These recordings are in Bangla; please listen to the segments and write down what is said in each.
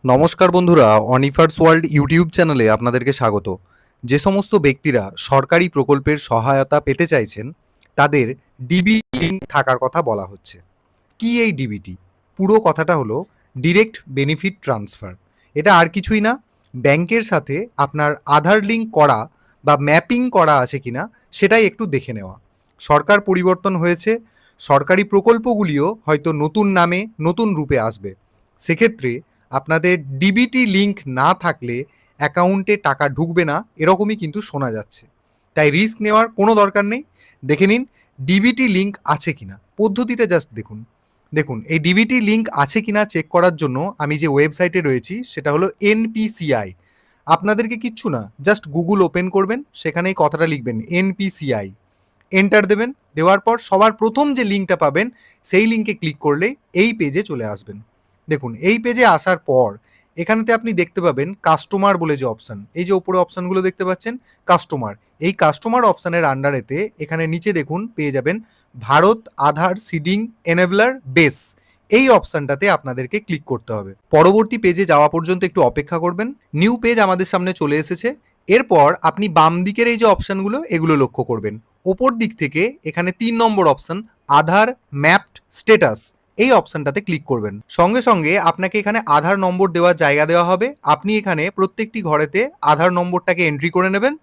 নমস্কার বন্ধুরা, অনিফার্স ওয়ার্ল্ড ইউটিউব চ্যানেলে আপনাদেরকে স্বাগত। যে সমস্ত ব্যক্তিরা সরকারি প্রকল্পের সহায়তা পেতে চাইছেন তাদের ডিবিটি লিঙ্ক থাকার কথা বলা হচ্ছে। কি এই ডিবিটি? পুরো কথাটা হলো ডিরেক্ট বেনিফিট ট্রান্সফার। এটা আর কিছুই না, ব্যাংকের সাথে আপনার আধার লিঙ্ক করা বা ম্যাপিং করা আছে কিনা সেটাই একটু দেখে নেওয়া। সরকার পরিবর্তন হয়েছে, সরকারি প্রকল্পগুলিও হয়তো নতুন নামে নতুন রূপে আসবে। সেক্ষেত্রে আপনাদের ডিবিটি লিঙ্ক না থাকলে অ্যাকাউন্টে টাকা ঢুকবে না, এরকমই কিন্তু শোনা যাচ্ছে। তাই রিস্ক নেওয়ার কোনো দরকার নেই। দেখে নিন ডিবিটি লিঙ্ক আছে কিনা, পদ্ধতিটা জাস্ট দেখুন। দেখুন, এই ডিবিটি লিঙ্ক আছে কিনা চেক করার জন্য আমি যে ওয়েবসাইটে রয়েছি সেটা হলো এনপিসিআই। আপনাদেরকে কিচ্ছু না, জাস্ট গুগল ওপেন করবেন, সেখানে এই কথাটা লিখবেন এনপিসিআই, এন্টার দেবেন। দেওয়ার পর সবার প্রথম যে লিঙ্কটা পাবেন সেই লিঙ্কে ক্লিক করলে এই পেজে চলে আসবেন। দেখুন, এই পেজে আসার পর এখানেতে আপনি দেখতে পাবেন কাস্টমার বলে যে অপশান, এই যে ওপরে অপশানগুলো দেখতে পাচ্ছেন কাস্টমার, এই কাস্টমার অপশানের আন্ডারেতে এখানে নিচে দেখুন পেয়ে যাবেন ভারত আধার সিডিং এনেবলার বেস। এই অপশানটাতে আপনাদেরকে ক্লিক করতে হবে। পরবর্তী পেজে যাওয়া পর্যন্ত একটু অপেক্ষা করবেন। নিউ পেজ আমাদের সামনে চলে এসেছে। এরপর আপনি বাম দিকের এই যে অপশানগুলো এগুলো লক্ষ্য করবেন। ওপর দিক থেকে এখানে ৩ নম্বর অপশান আধার ম্যাপড স্ট্যাটাস, এই অপশানটাতে ক্লিক করবেন। সঙ্গে সঙ্গে আপনাকে এখানে আধার নম্বর দেওয়ার জায়গা দেওয়া হবে। আপনি এখানে প্রত্যেকটি ঘরেতে আধার নম্বরটাকে এন্ট্রি করে নেবেন।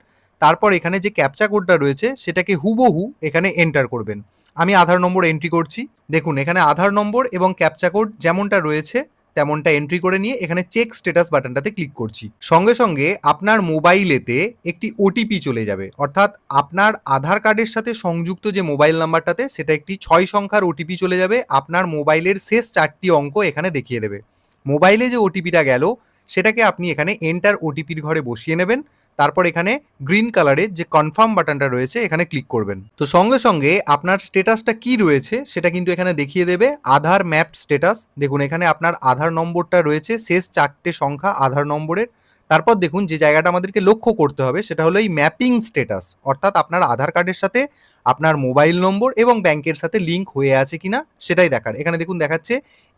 তারপর এখানে যে ক্যাপচা কোডটা রয়েছে সেটাকে হুবহু এখানে এন্টার করবেন। আমি আধার নম্বর এন্ট্রি করছি। দেখুন, এখানে আধার নম্বর এবং ক্যাপচা কোড যেমনটা রয়েছে তেমনটা এন্ট্রি করে নিয়ে এখানে চেক স্ট্যাটাস বাটনটাতে ক্লিক করছি। সঙ্গে সঙ্গে আপনার মোবাইলেতে একটি ওটিপি চলে যাবে, অর্থাৎ আপনার আধার কার্ডের সাথে সংযুক্ত যে মোবাইল নাম্বারটাতে সেটা একটি ৬ সংখ্যার ওটিপি চলে যাবে। আপনার মোবাইলের শেষ ৪টি অঙ্ক এখানে দেখিয়ে দেবে। মোবাইলে যে ওটিপিটা গেল সেটাকে আপনি এখানে এন্টার ওটিপির ঘরে বসিয়ে নেবেন। তারপর এখানে গ্রিন কালারের যে কনফার্ম বাটনটা রয়েছে এখানে ক্লিক করবেন। তো সঙ্গে সঙ্গে আপনার স্ট্যাটাসটা কি রয়েছে সেটা কিন্তু এখানে দেখিয়ে দেবে আধার ম্যাপড স্ট্যাটাস। দেখুন, এখানে আপনার আধার নম্বরটা রয়েছে শেষ ৪টে সংখ্যা আধার নম্বরের। তারপর দেখুন যে জায়গাটা আমাদেরকে লক্ষ্য করতে হবে সেটা হলো এই ম্যাপিং স্ট্যাটাস, অর্থাৎ আপনার আধার কার্ডের সাথে আপনার মোবাইল নম্বর এবং ব্যাংকের সাথে লিঙ্ক হয়ে আছে কিনা সেটাই দেখার। এখানে দেখুন দেখাচ্ছে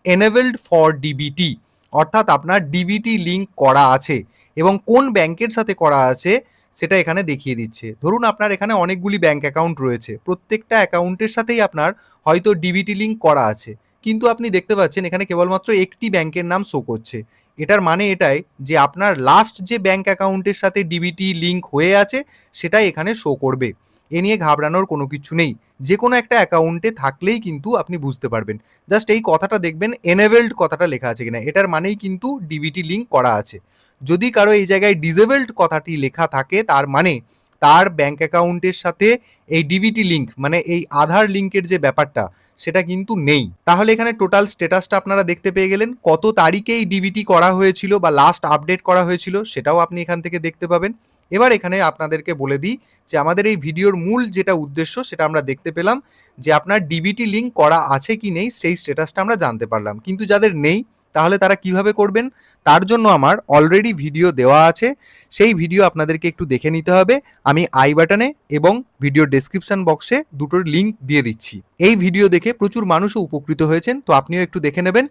এনেবলড ফর ডিবিটি, অর্থাৎ আপনার ডিবিটি লিঙ্ক করা আছে এবং কোন ব্যাংকের সাথে করা আছে সেটা এখানে দেখিয়ে দিচ্ছে। ধরুন আপনার এখানে অনেকগুলি ব্যাংক অ্যাকাউন্ট রয়েছে, প্রত্যেকটা অ্যাকাউন্টের সাথেই আপনার হয়তো ডিবিটি লিঙ্ক করা আছে, কিন্তু আপনি দেখতে পাচ্ছেন এখানে কেবলমাত্র একটি ব্যাংকের নাম শো করছে। এটার মানে এটাই যে আপনার লাস্ট যে ব্যাংক অ্যাকাউন্টের সাথে ডিবিটি লিঙ্ক হয়ে আছে সেটাই এখানে শো করবে। এ নিয়ে ঘাবড়ানোর কোনো কিছু নেই, যে কোনো একটা অ্যাকাউন্টে থাকলেই কিন্তু আপনি বুঝতে পারবেন। জাস্ট এই কথাটা দেখবেন এনেবলড কথাটা লেখা আছে কিনা, এটার মানেই কিন্তু ডিবিটি লিঙ্ক করা আছে। যদি কারো এই জায়গায় ডিসেবলড কথাটি লেখা থাকে তার মানে তার ব্যাংক অ্যাকাউন্টের সাথে এই ডিবিটি লিঙ্ক মানে এই আধার লিঙ্কের যে ব্যাপারটা সেটা কিন্তু নেই। তাহলে এখানে টোটাল স্ট্যাটাসটা আপনারা দেখতে পেয়ে গেলেন, কত তারিখে এই ডিবিটি করা হয়েছিল বা লাস্ট আপডেট করা হয়েছিল সেটাও আপনি এখান থেকে দেখতে পাবেন। এবার এখানে আপনাদেরকে বলে দিই যে আমাদের এই ভিডিওর মূল যেটা উদ্দেশ্য সেটা আমরা দেখতে পেলাম যে আপনার ডিবিটি লিঙ্ক করা আছে কি নেই সেই স্ট্যাটাসটা আমরা জানতে পারলাম, কিন্তু যাদের নেই তাহলে তারা কিভাবে করবেন তার জন্য আমার অলরেডি ভিডিও দেওয়া আছে। সেই ভিডিও আপনাদেরকে একটু দেখে নিতে হবে। আমি আই বাটনে এবং ভিডিও ডেসক্রিপশন বক্সে দুটোর লিঙ্ক দিয়ে দিচ্ছি। এই ভিডিও দেখে প্রচুর মানুষও উপকৃত হয়েছেন, তো আপনিও একটু দেখে নেবেন,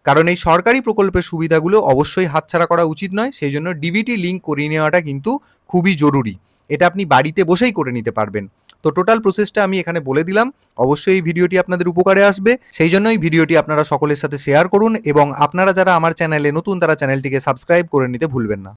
কারণ এই সরকারি প্রকল্পের সুবিধাগুলো অবশ্যই হাতছাড়া করা উচিত নয়। সেই জন্য ডিবিটি লিঙ্ক করিয়ে নেওয়াটা কিন্তু খুবই জরুরি। এটা আপনি বাড়িতে বসেই করে নিতে পারবেন। তো টোটাল প্রসেসটা আমি এখানে বলে দিলাম। অবশ্যই এই ভিডিওটি আপনাদের উপকারে আসবে, সেই জন্য এই ভিডিওটি আপনারা সকলের সাথে শেয়ার করুন এবং আপনারা যারা আমার চ্যানেলে নতুন তারা চ্যানেলটিকে সাবস্ক্রাইব করে নিতে ভুলবেন না।